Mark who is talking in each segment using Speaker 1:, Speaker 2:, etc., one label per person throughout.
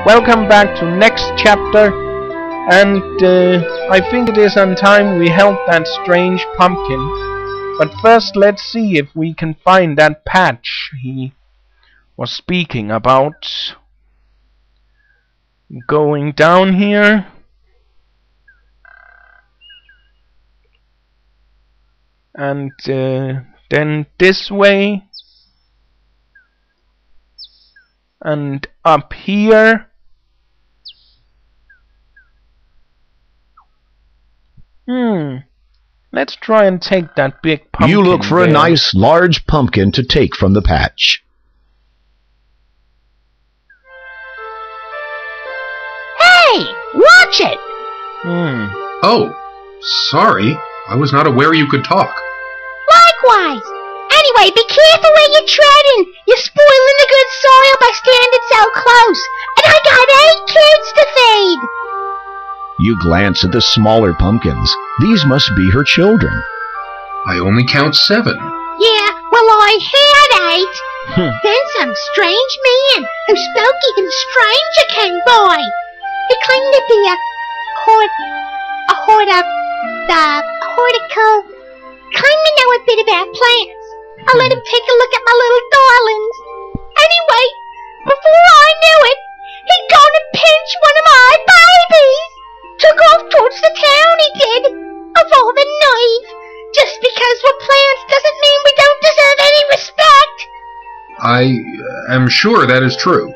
Speaker 1: welcome back to next chapter, and I think it is on time we help that strange pumpkin. But first let's see if we can find that patch he was speaking about. Going down here. And then this way. And up here. Let's try and take that big pumpkin.
Speaker 2: You look for a nice, large pumpkin to take from the patch.
Speaker 3: Hey! Watch it!
Speaker 4: Oh, sorry. I was not aware you could talk.
Speaker 3: Likewise! Anyway, be careful where you're treading! You're spoiling the good soil by standing so close! And I got 8 kids to feed!
Speaker 2: You glance at the smaller pumpkins. These must be her children.
Speaker 4: I only count 7.
Speaker 3: Yeah, well I had 8. Then some strange man who spoke even stranger came by. He claimed to be a horticulturist. Claimed to know a bit about plants. I let him take a look at my little darlings. Anyway, before I knew it, he'd gone and pinched one of my babies. Took off towards the town, he did. Of all the naive. Just because we're plants doesn't mean we don't deserve any respect.
Speaker 4: I am sure that is true.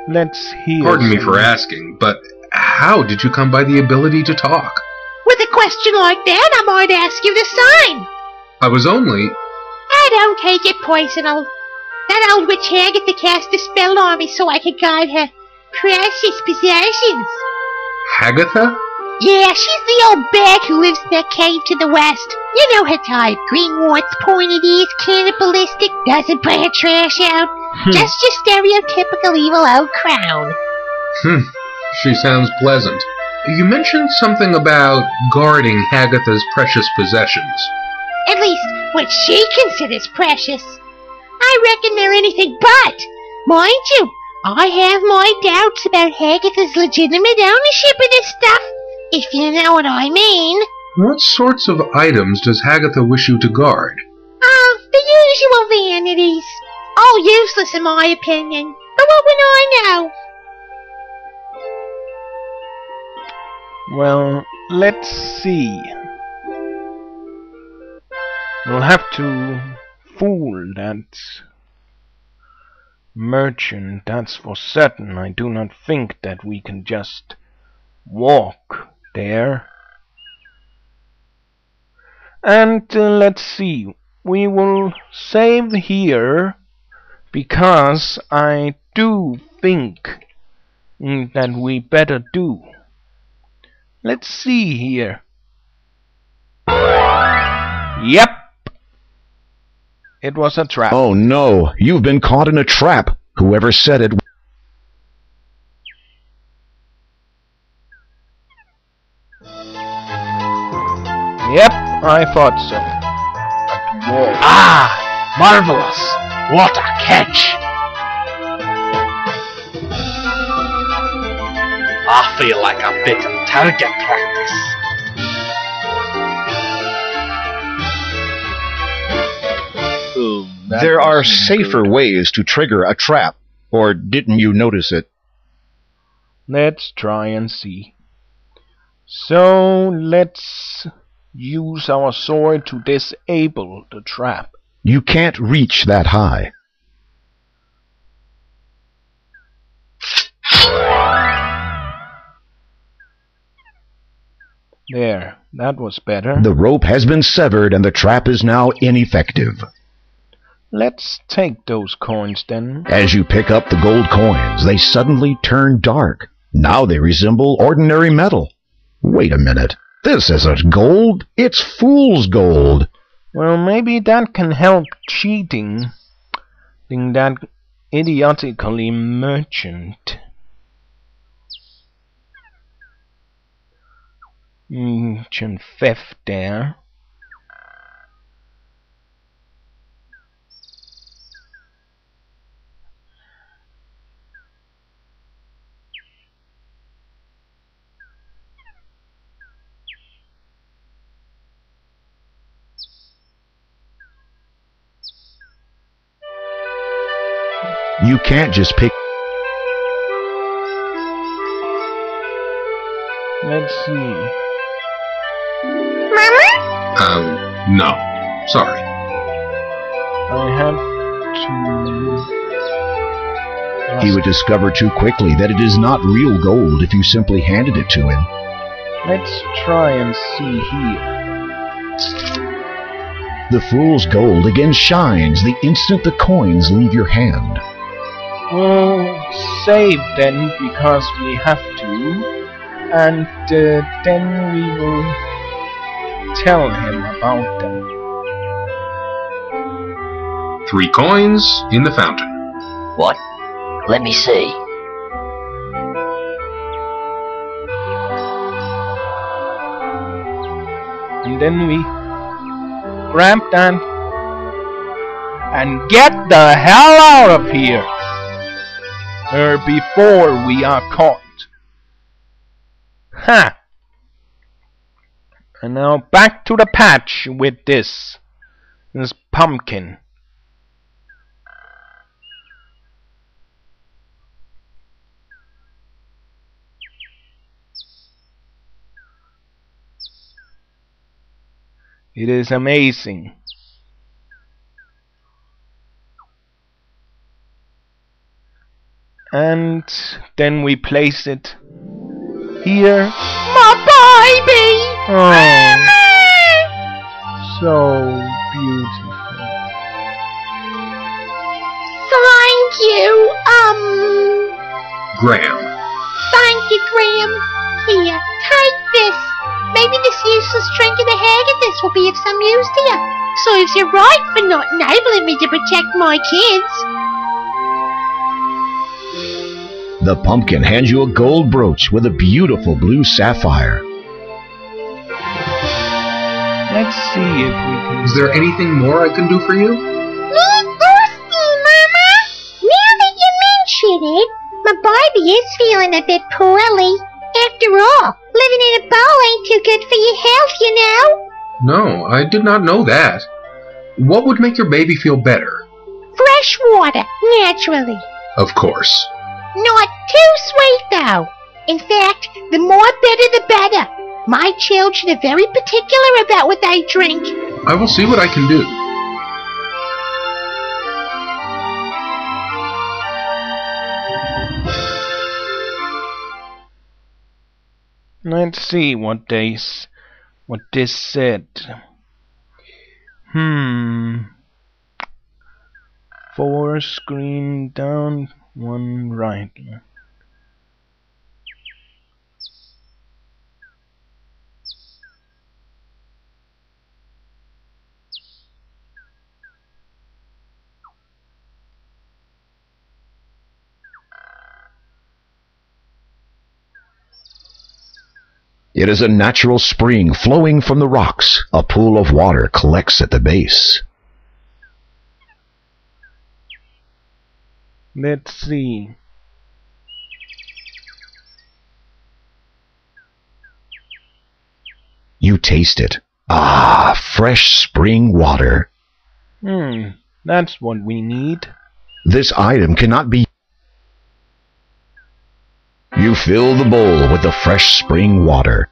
Speaker 1: Let's hear.
Speaker 4: Pardon me for asking, but how did you come by the ability to talk?
Speaker 3: With a question like that, I might ask you to sign.
Speaker 4: I was only...
Speaker 3: I don't take it personal. That old witch Agatha cast a spell on me so I could guard her precious possessions.
Speaker 4: Hagatha?
Speaker 3: Yeah, she's the old bag who lives in that cave to the west. You know her type. Green warts, pointed ears, cannibalistic, doesn't put her trash out. Just your stereotypical evil old crown.
Speaker 4: She sounds pleasant. You mentioned something about guarding Hagatha's precious possessions.
Speaker 3: At least, what she considers precious. I reckon they're anything but. Mind you, I have my doubts about Hagatha's legitimate ownership of this stuff, if you know what I mean.
Speaker 4: What sorts of items does Hagatha wish you to guard?
Speaker 3: The usual vanities. All useless in my opinion. But what would I know?
Speaker 1: Well, let's see. We'll have to fool that merchant, that's for certain. I do not think that we can just walk there. And let's see. We will save here because I do think that we better do. Let's see here. Yep. It was a trap.
Speaker 2: Oh no, you've been caught in a trap. Whoever said it...
Speaker 1: Yep, I thought so.
Speaker 5: Ah, marvelous! What a catch! I feel like a bit of target practice.
Speaker 2: There are safer ways to trigger a trap, or didn't you notice it?
Speaker 1: Let's try and see. So, let's use our sword to disable the trap.
Speaker 2: You can't reach that high.
Speaker 1: There, that was better.
Speaker 2: The rope has been severed and the trap is now ineffective.
Speaker 1: Let's take those coins then.
Speaker 2: As you pick up the gold coins, they suddenly turn dark. Now they resemble ordinary metal. Wait a minute. This isn't gold. It's fool's gold.
Speaker 1: Well, maybe that can help cheating. Think that idiotically merchant. Merchant theft there.
Speaker 2: You can't just pick.
Speaker 1: Let's see.
Speaker 3: Mama?
Speaker 4: No. Sorry.
Speaker 1: I have to...
Speaker 2: He would discover too quickly that it is not real gold if you simply handed it to him.
Speaker 1: Let's try and see here.
Speaker 2: The fool's gold again shines the instant the coins leave your hand.
Speaker 1: We'll save then, because we have to, and then we will tell him about them.
Speaker 4: 3 coins in the fountain.
Speaker 6: What? Let me see.
Speaker 1: And then we grab that and get the hell out of here before we are caught. Ha! And now back to the patch with this pumpkin. It is amazing. And then we place it here.
Speaker 3: My baby!
Speaker 1: Oh, so beautiful.
Speaker 3: Thank you,
Speaker 4: Graham.
Speaker 3: thank you, Graham. Here, take this. Maybe this useless drink of the Haggathis will be of some use to you. Serves you right for not enabling me to protect my kids.
Speaker 2: The pumpkin hands you a gold brooch with a beautiful blue sapphire.
Speaker 1: Let's see if we can...
Speaker 4: Is there anything more I can do for you?
Speaker 3: Me thirsty, Mama. Now that you mention it, my baby is feeling a bit poorly. After all, living in a bowl ain't too good for your health, you know.
Speaker 4: No, I did not know that. What would make your baby feel better?
Speaker 3: Fresh water, naturally.
Speaker 4: Of course.
Speaker 3: Not too sweet, though. In fact, the more bitter the better. My children are very particular about what they drink.
Speaker 4: I will see what I can do.
Speaker 1: Let's see what this said. 4 screen down, 1 right.
Speaker 2: It is a natural spring flowing from the rocks. A pool of water collects at the base.
Speaker 1: Let's see.
Speaker 2: You taste it. Ah, fresh spring water.
Speaker 1: That's what we need.
Speaker 2: This item cannot be... You fill the bowl with the fresh spring water.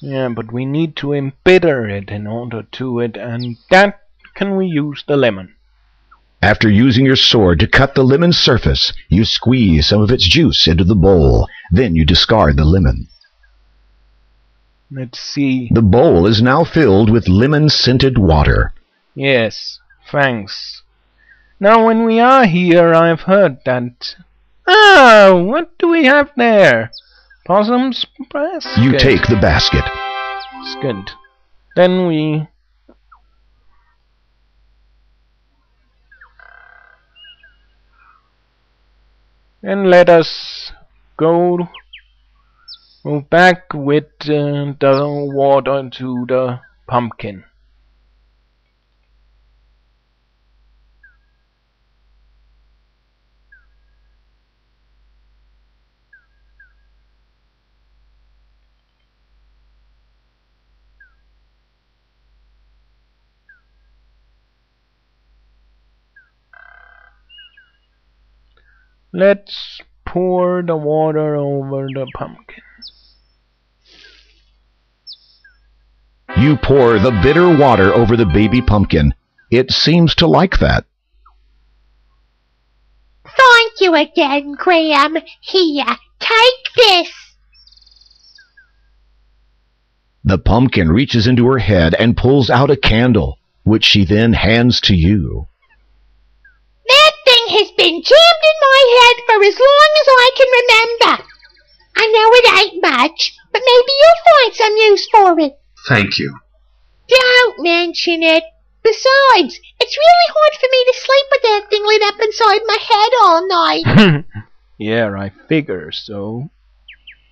Speaker 1: Yeah, but we need to embitter it in order to it, and that can we use the lemon.
Speaker 2: After using your sword to cut the lemon's surface, you squeeze some of its juice into the bowl. Then you discard the lemon.
Speaker 1: Let's see.
Speaker 2: The bowl is now filled with lemon-scented water.
Speaker 1: Yes, thanks. Now when we are here, I've heard that... Oh, what do we have there? Possum's basket.
Speaker 2: You take the basket.
Speaker 1: It's good. Then we... And let us go back with the water to the pumpkin. Let's pour the water over the pumpkin.
Speaker 2: You pour the bitter water over the baby pumpkin. It seems to like that.
Speaker 3: Thank you again, Graham. Here, take this.
Speaker 2: The pumpkin reaches into her head and pulls out a candle, which she then hands to you.
Speaker 3: That thing has been jammed in my head for as long as I can remember. I know it ain't much, but maybe you'll find some use for it.
Speaker 4: Thank you.
Speaker 3: Don't mention it. Besides, it's really hard for me to sleep with that thing lit up inside my head all night.
Speaker 1: Yeah, I figure so.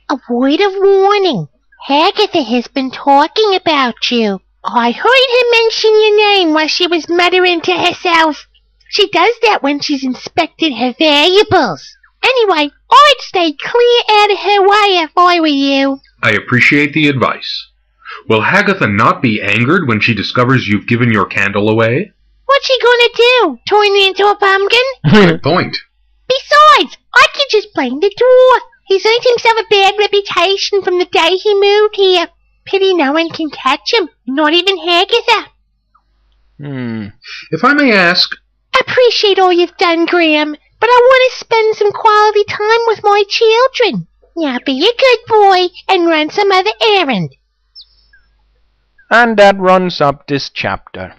Speaker 3: A word of warning. Agatha has been talking about you. I heard her mention your name while she was muttering to herself. She does that when she's inspected her valuables. Anyway, I'd stay clear out of her way if I were you.
Speaker 4: I appreciate the advice. Will Agatha not be angered when she discovers you've given your candle away?
Speaker 3: What's she gonna do? Turn me into a pumpkin?
Speaker 4: Good point.
Speaker 3: Besides, I could just blame the dwarf. He's earned himself a bad reputation from the day he moved here. Pity no one can catch him, not even Agatha.
Speaker 4: If I may ask...
Speaker 3: Appreciate all you've done, Graham, but I want to spend some quality time with my children. Now be a good boy and run some other errand.
Speaker 1: And that runs up this chapter.